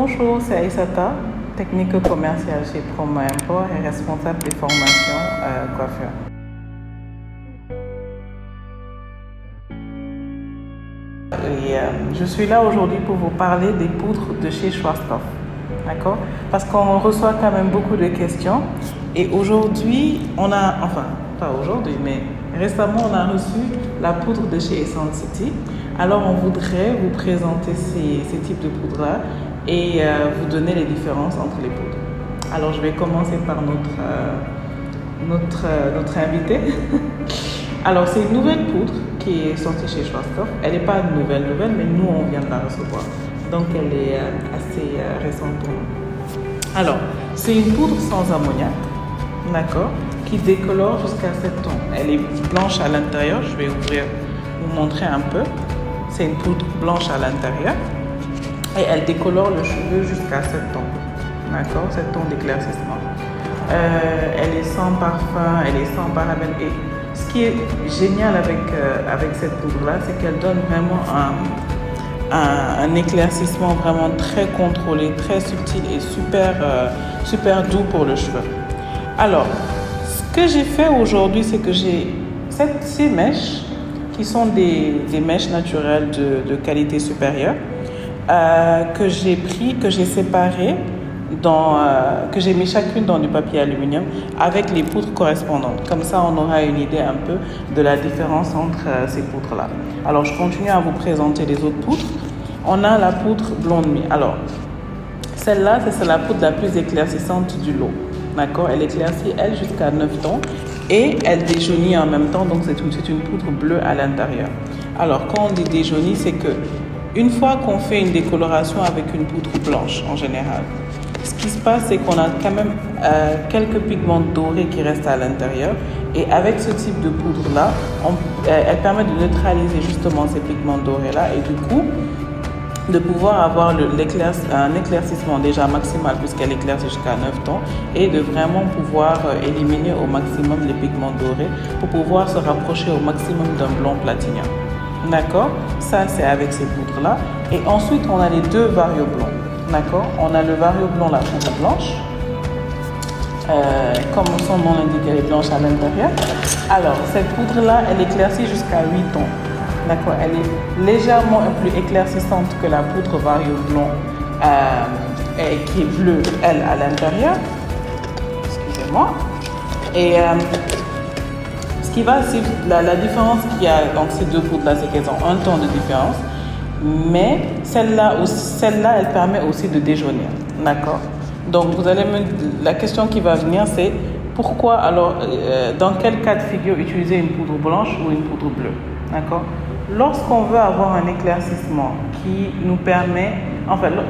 Bonjour, c'est Aïssata, technique commerciale chez Promo Import et responsable des formations coiffure. Je suis là aujourd'hui pour vous parler des poudres de chez Schwarzkopf. D'accord? Parce qu'on reçoit quand même beaucoup de questions. Et aujourd'hui, pas aujourd'hui, mais récemment, on a reçu la poudre de chez Essence City. Alors, on voudrait vous présenter ces types de poudres-là et vous donner les différences entre les poudres. Alors, je vais commencer par notre invité. Alors, c'est une nouvelle poudre qui est sortie chez Schwarzkopf. Elle n'est pas nouvelle, mais nous, on vient de la recevoir. Donc, elle est assez récente pour nous. Alors, c'est une poudre sans ammoniac, d'accord, qui décolore jusqu'à 7 ans. Elle est blanche à l'intérieur. Je vais vous montrer un peu. C'est une poudre blanche à l'intérieur. Et elle décolore le cheveu jusqu'à 7 ans. D'accord, 7 ans d'éclaircissement. Elle est sans parfum, elle est sans parabènes. Et ce qui est génial avec cette poudre-là, c'est qu'elle donne vraiment un éclaircissement vraiment très contrôlé, très subtil et super doux pour le cheveu. Alors, ce que j'ai fait aujourd'hui, c'est que j'ai ces mèches qui sont des mèches naturelles de qualité supérieure que j'ai pris, que j'ai séparées, que j'ai mis chacune dans du papier aluminium avec les poudres correspondantes. Comme ça, on aura une idée un peu de la différence entre ces poudres-là. Alors, je continue à vous présenter les autres poudres. On a la poudre Blonde Me. Alors, celle-là, c'est la poudre la plus éclaircissante du lot. D'accord? Elle éclaircit, elle, jusqu'à 9 tons et elle déjaunit en même temps. Donc, c'est une poudre bleue à l'intérieur. Alors, quand on dit déjaunit, c'est que une fois qu'on fait une décoloration avec une poudre blanche, en général, ce qui se passe, c'est qu'on a quand même quelques pigments dorés qui restent à l'intérieur. Et avec ce type de poudre-là, elle permet de neutraliser justement ces pigments dorés-là et du coup, de pouvoir avoir un éclaircissement déjà maximal puisqu'elle éclaircit jusqu'à 9 tons et de vraiment pouvoir éliminer au maximum les pigments dorés pour pouvoir se rapprocher au maximum d'un blond platinum. D'accord? Ça, c'est avec ces poudres-là. Et ensuite, on a les deux Vario blonds. D'accord? On a le Vario blond, la poudre blanche. Comme son nom l'indique, elle est blanche à l'intérieur. Alors, cette poudre-là, elle éclaircit jusqu'à 8 tons. D'accord? Elle est légèrement plus éclaircissante que la poudre Vario blond qui est bleue, elle, à l'intérieur. Excusez-moi. Et ce qui va, c'est la différence qu'il y a dans ces deux poudres-là, c'est qu'elles ont un ton de différence. Mais celle-là, elle permet aussi de déjaunir. D'accord? Donc, la question qui va venir, c'est pourquoi alors, dans quel cas de figure utiliser une poudre blanche ou une poudre bleue? D'accord? Lorsqu'on veut avoir un éclaircissement qui nous permet,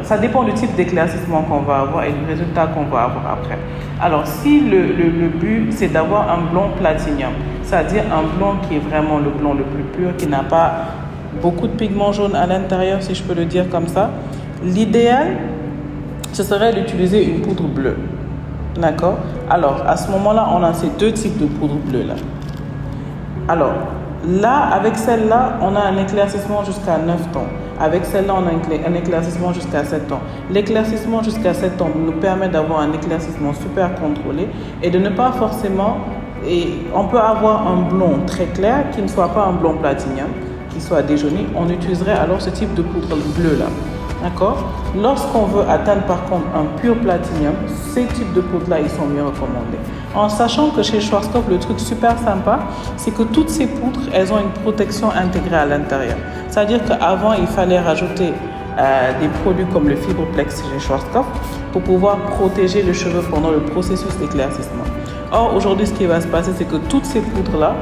ça dépend du type d'éclaircissement qu'on va avoir et du résultat qu'on va avoir après. Alors, si le but, c'est d'avoir un blond platinum, c'est-à-dire un blond qui est vraiment le blond le plus pur, qui n'a pas beaucoup de pigments jaunes à l'intérieur, si je peux le dire comme ça, l'idéal, ce serait d'utiliser une poudre bleue. D'accord? Alors, à ce moment-là, on a ces deux types de poudre bleue-là. Alors, là, avec celle-là, on a un éclaircissement jusqu'à 9 tons. Avec celle-là, on a un éclaircissement jusqu'à 7 tons. L'éclaircissement jusqu'à 7 tons nous permet d'avoir un éclaircissement super contrôlé et de ne pas forcément... on peut avoir un blond très clair qui ne soit pas un blond platinum, qui soit déjauni. On utiliserait alors ce type de poudre bleue-là. D'accord? Lorsqu'on veut atteindre par contre un pur platinum, ces types de poudres-là, ils sont mieux recommandés. En sachant que chez Schwarzkopf, le truc super sympa, c'est que toutes ces poudres, elles ont une protection intégrée à l'intérieur. C'est-à-dire qu'avant, il fallait rajouter des produits comme le Fibroplex chez Schwarzkopf pour pouvoir protéger le cheveu pendant le processus d'éclaircissement. Or, aujourd'hui, ce qui va se passer, c'est que toutes ces poudres-là,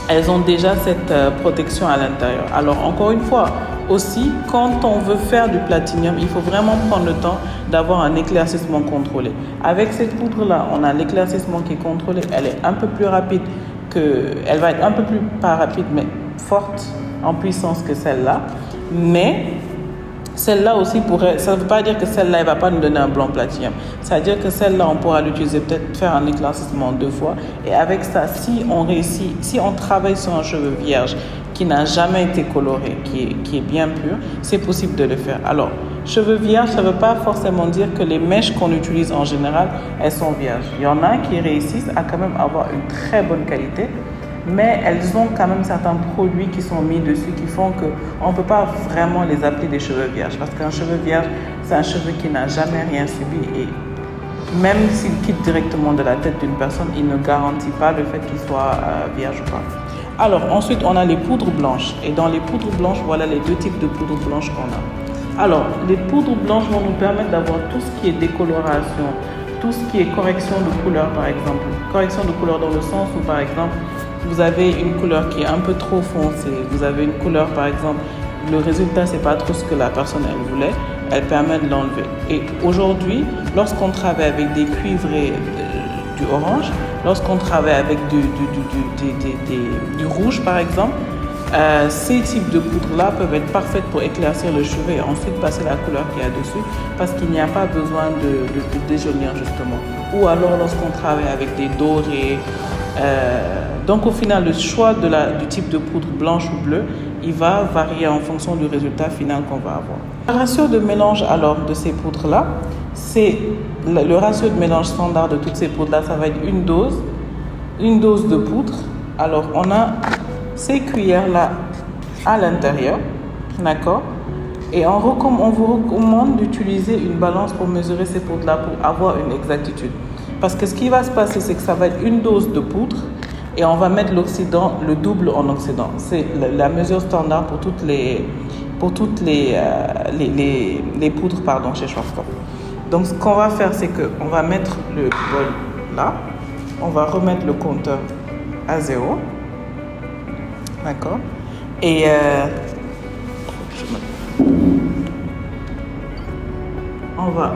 elles ont déjà cette protection à l'intérieur. Alors, encore une fois, aussi, quand on veut faire du platinum, il faut vraiment prendre le temps d'avoir un éclaircissement contrôlé. Avec cette poudre-là, on a l'éclaircissement qui est contrôlé. Elle est un peu plus rapide elle va être un peu plus, pas rapide, mais forte en puissance que celle-là. Mais celle-là aussi ça ne veut pas dire que celle-là, elle ne va pas nous donner un blanc platinum. C'est-à-dire que celle-là, on pourra l'utiliser, peut-être faire un éclaircissement 2 fois. Et avec ça, si on travaille sur un cheveu vierge qui n'a jamais été coloré, qui est bien pur, c'est possible de le faire. Alors, Cheveux vierges, ça ne veut pas forcément dire que les mèches qu'on utilise en général, elles sont vierges. Il y en a qui réussissent à quand même avoir une très bonne qualité, mais elles ont quand même certains produits qui sont mis dessus qui font qu'on ne peut pas vraiment les appeler des cheveux vierges. Parce qu'un cheveu vierge, c'est un cheveu qui n'a jamais rien subi et même s'il quitte directement de la tête d'une personne, il ne garantit pas le fait qu'il soit vierge ou pas. Alors ensuite, on a les poudres blanches. Et dans les poudres blanches, voilà les deux types de poudres blanches qu'on a. Alors, les poudres blanches vont nous permettre d'avoir tout ce qui est décoloration, tout ce qui est correction de couleur par exemple. Correction de couleur dans le sens où par exemple, vous avez une couleur qui est un peu trop foncée, vous avez une couleur par exemple, le résultat c'est pas trop ce que la personne elle voulait, elle permet de l'enlever. Et aujourd'hui, lorsqu'on travaille avec des cuivrés du orange, lorsqu'on travaille avec du rouge par exemple, ces types de poudres-là peuvent être parfaites pour éclaircir le cheveu et ensuite passer la couleur qu'il y a dessus parce qu'il n'y a pas besoin de déjaunir justement. Ou alors lorsqu'on travaille avec des dorés. Donc au final, le choix du type de poudre blanche ou bleue, il va varier en fonction du résultat final qu'on va avoir. Le ratio de mélange alors de ces poudres-là, c'est le ratio de mélange standard de toutes ces poudres-là, ça va être une dose de poudre. Alors on a ces cuillères-là à l'intérieur, d'accord? Et on vous recommande d'utiliser une balance pour mesurer ces poudres-là pour avoir une exactitude. Parce que ce qui va se passer, c'est que ça va être une dose de poudre et on va mettre l'oxydant, le double en oxydant. C'est la mesure standard pour toutes les poudres chez Schwarzkopf. Donc ce qu'on va faire, c'est qu'on va mettre le bol là, on va remettre le compteur à 0, d'accord? Et on va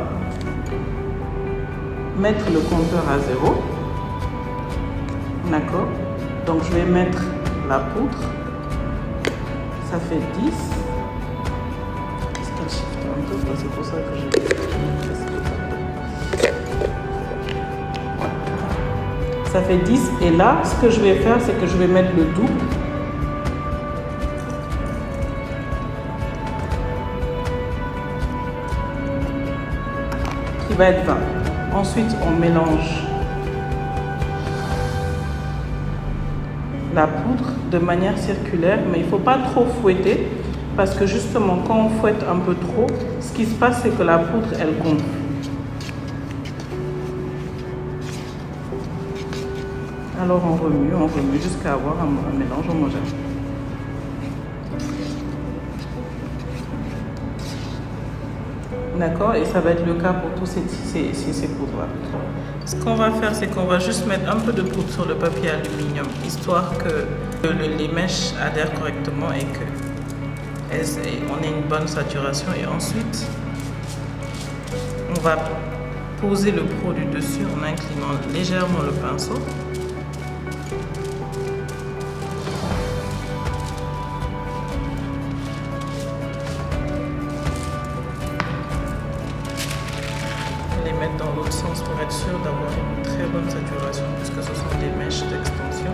mettre le compteur à 0, d'accord? Donc je vais mettre la poudre, ça fait 10. Est-ce qu'elle shift un peu? C'est pour ça que je vais ça fait 10 et là ce que je vais faire, c'est que je vais mettre le double. Qui va être 20. Ensuite, on mélange la poudre de manière circulaire, mais il ne faut pas trop fouetter parce que justement, quand on fouette un peu trop, ce qui se passe, c'est que la poudre, elle gonfle. Alors on remue jusqu'à avoir un mélange homogène. D'accord? Et ça va être le cas pour tous ces poudres-là. Ce qu'on va faire, c'est qu'on va juste mettre un peu de poudre sur le papier aluminium, histoire que les mèches adhèrent correctement et qu'on ait une bonne saturation. Et ensuite, on va poser le produit dessus en inclinant légèrement le pinceau. Les mettre dans l'autre sens pour être sûr d'avoir une très bonne saturation puisque ce sont des mèches d'extension.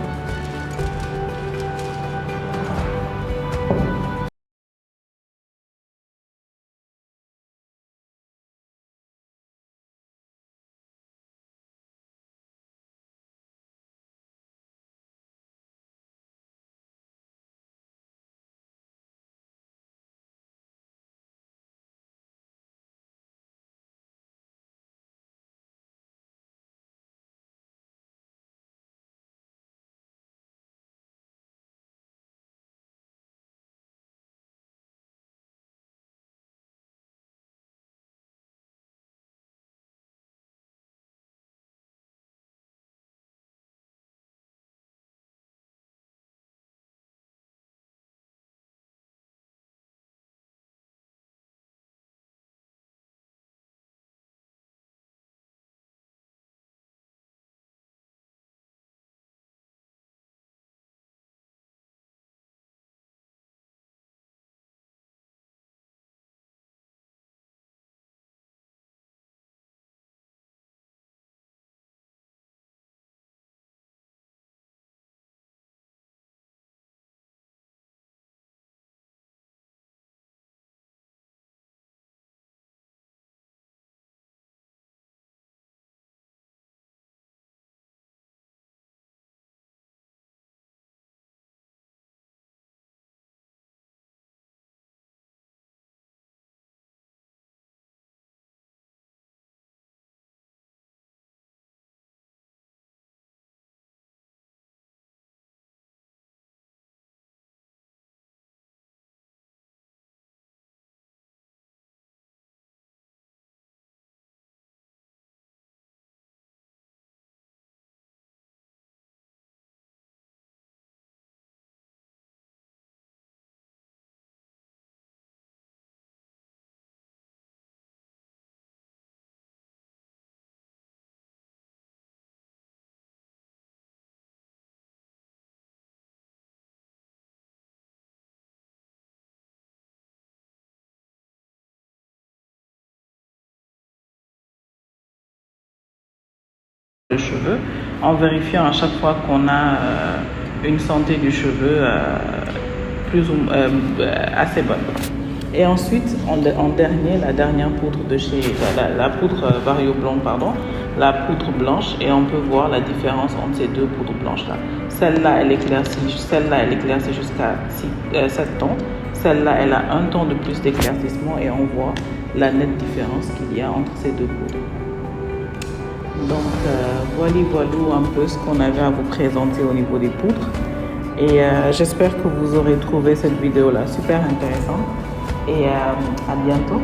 de cheveux, en vérifiant à chaque fois qu'on a une santé du cheveu assez bonne. Et ensuite, en dernier, la dernière poudre de chez la poudre Vario Blond, pardon, la poudre blanche, et on peut voir la différence entre ces deux poudres blanches là. Celle-là, elle éclaircit jusqu'à 7 tons. Celle-là, elle a un ton de plus d'éclaircissement et on voit la nette différence qu'il y a entre ces deux poudres. Donc voilà un peu ce qu'on avait à vous présenter au niveau des poudres. Et j'espère que vous aurez trouvé cette vidéo là super intéressante. Et à bientôt.